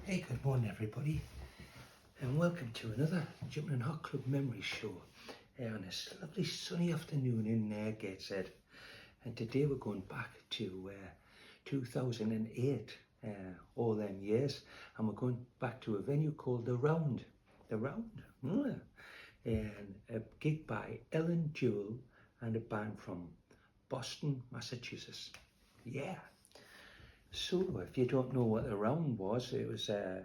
Hey, good morning everybody, and welcome to another Jumpin Hot Club Memory Show on this lovely sunny afternoon in Gateshead. And today we're going back to 2008, all them years, and we're going back to a venue called The Round. And a gig by Ellen Jewell and a band from Boston, Massachusetts. Yeah. So, if you don't know what The Round was, it's a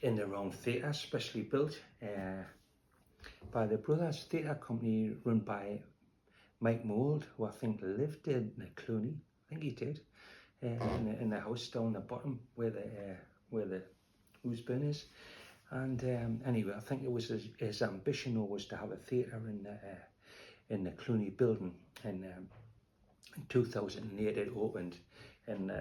in the Round theatre, specially built by the Brothers Theatre Company, run by Mike Mould, who I think lived in Clooney. I think he did, in the house down the bottom where the Oosburn is. And anyway, I think it was his ambition was to have a theatre in the Clooney building. And in 2008 it opened, and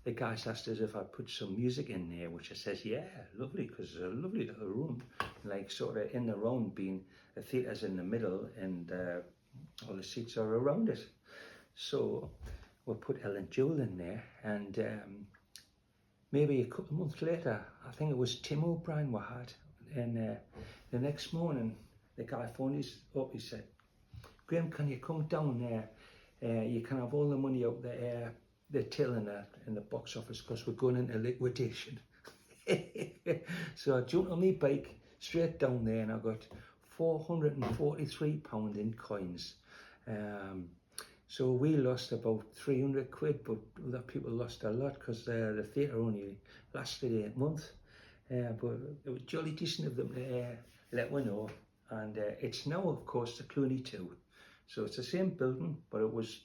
the guys asked us if I'd put some music in there, which I says, yeah, lovely, because it's a lovely little room, like sort of in the round, being the theatre's in the middle and all the seats are around it. So we'll put Ellen Jewell in there, and maybe a couple of months later, I think it was Tim O'Brien we had, and the next morning the guy phoned us up. He said, Graham, can you come down there? You can have all the money out the till in the box office, because we're going into liquidation. So I jumped on my bike straight down there, and I got £443 in coins. So we lost about 300 quid, but other people lost a lot, because the theatre only lasted 8 months. But it was jolly decent of them to let me know. And it's now, of course, the Clooney 2. So it's the same building, but it was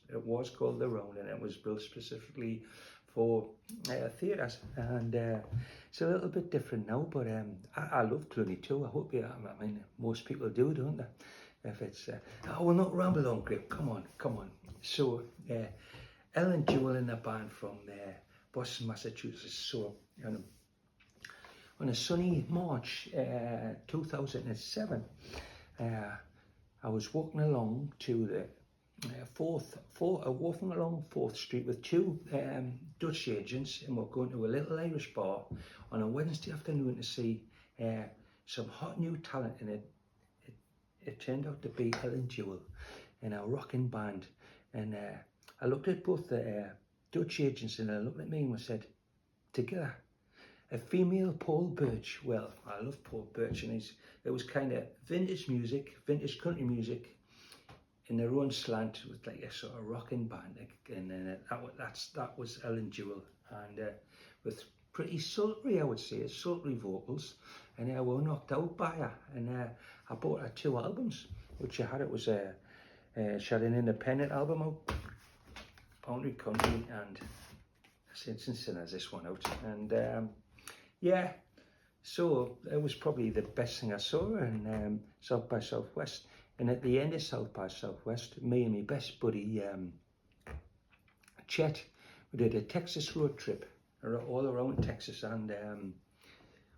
called The Round, and it was built specifically for theatres. And it's a little bit different now, but I love Clooney too. I hope I mean, most people do, don't they? If it's I will not ramble on, Grip. Come on. So Ellen Jewell and a band from Boston, Massachusetts. So on a sunny March 2007. I was walking along to the walking along 4th Street with two Dutch agents, and we're going to a little Irish bar on a Wednesday afternoon to see some hot new talent, and it turned out to be Ellen Jewell in a rocking band. And I looked at both the Dutch agents, and they looked at me and we said, together, a female Paul Birch. Well, I love Paul Birch, and it was kind of vintage music, vintage country music, in their own slant, with like a sort of rocking band. And then that was Ellen Jewell, and with pretty sultry, I would say, sultry vocals. And I was knocked out by her, and I bought her 2 albums, which I had. It was she had an independent album out, Boundary Country, and Saints and Sinners, this one out, and yeah, so it was probably the best thing I saw in South by Southwest. And at the end of South by Southwest, me and my best buddy Chet, we did a Texas road trip all around Texas, and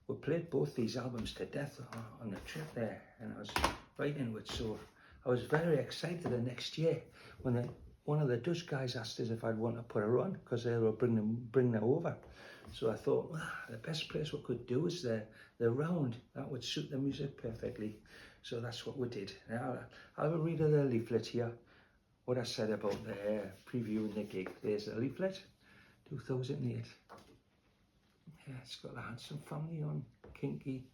we played both these albums to death on the trip there, and I was right into it. So I was very excited the next year when one of the Dutch guys asked us if I'd want to put her on, because they were bringing her over. So I thought, well, the best place we could do is the Round. That would suit the music perfectly. So that's what we did. Now, I'll read a leaflet here, what I said about the previewing the gig. There's a leaflet, 2008. Yeah, it's got a handsome family on, Kinky.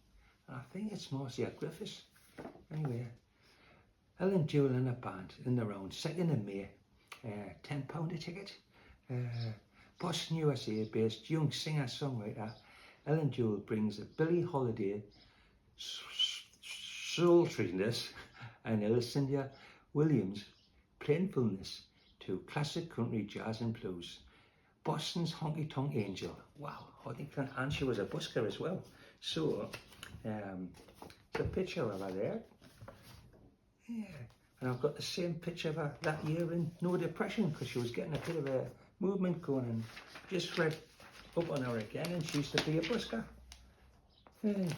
I think it's Marcia Griffiths. Anyway, Ellen Jewell and a band in the Round, 2nd of May, £10 a ticket. Boston, USA based young singer-songwriter Ellen Jewell brings a Billie Holiday sultriness and Cynthia Williams plainfulness to classic country, jazz and blues. Boston's honky-tonk angel. Wow, and she was a busker as well. So, it's a picture of her there. Yeah, and I've got the same picture of her that year in No Depression, because she was getting a bit of a movement going, and just read up on her again, and she used to be a busker. Yeah.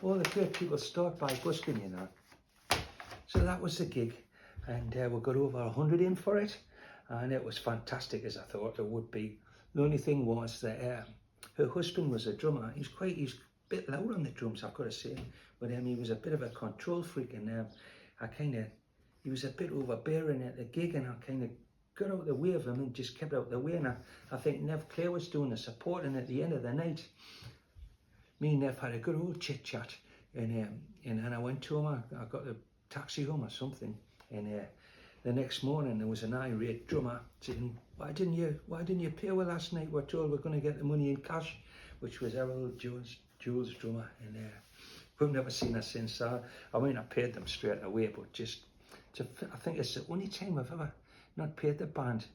All the great people start by busking, you know. So that was the gig, and we got over 100 in for it, and it was fantastic, as I thought it would be. The only thing was that her husband was a drummer. He's a bit loud on the drums, I've got to say, but he was a bit of a control freak, and he was a bit overbearing at the gig, and I kind of got out of the way of him and just kept out of the way. And I think Nev Clare was doing the support, and at the end of the night, me and Nev had a good old chit chat, and I went to him. I got a taxi home or something, and the next morning there was an irate drummer saying, why didn't you pay well last night? We're told we're going to get the money in cash," which was Errol Jules' drummer, and we've never seen her since. I mean, I paid them straight away, but I think it's the only time I've ever not paid the band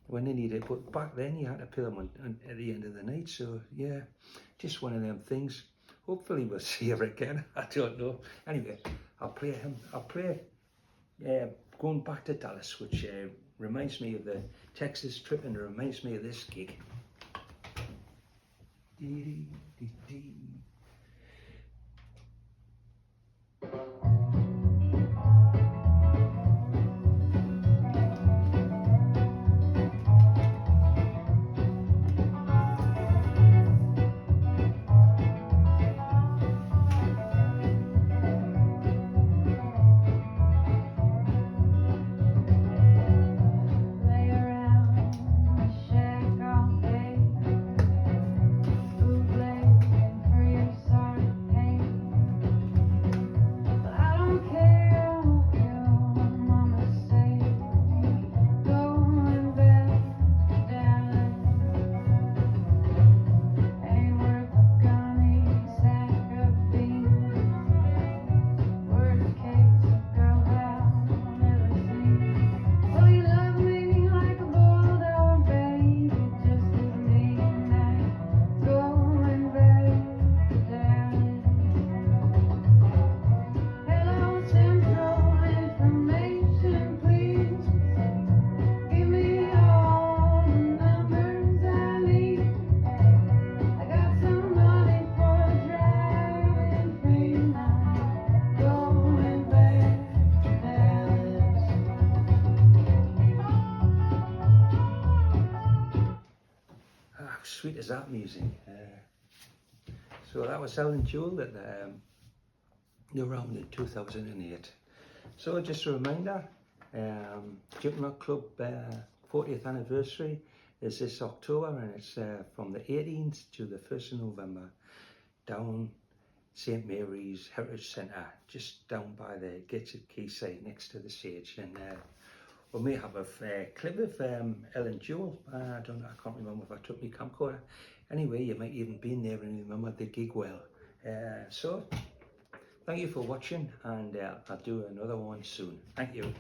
when they needed it. But back then you had to pay them at the end of the night. So yeah, just one of them things. Hopefully we'll see her again. I don't know. Anyway, I'll play going back to Dallas, which reminds me of the Texas trip, and it reminds me of this gig. Sweet as that music. So that was Ellen Jewell at around in 2008. So just a reminder, Jumpin Hot Club 40th anniversary is this October, and it's from the 18th to the 1st of November, down St Mary's Heritage Centre, just down by the gates at Quayside next to the stage. And we may have a clip of Ellen Jewell. I can't remember if I took my camcorder. Anyway, you might even be in there and remember the gig well. So, thank you for watching, and I'll do another one soon. Thank you.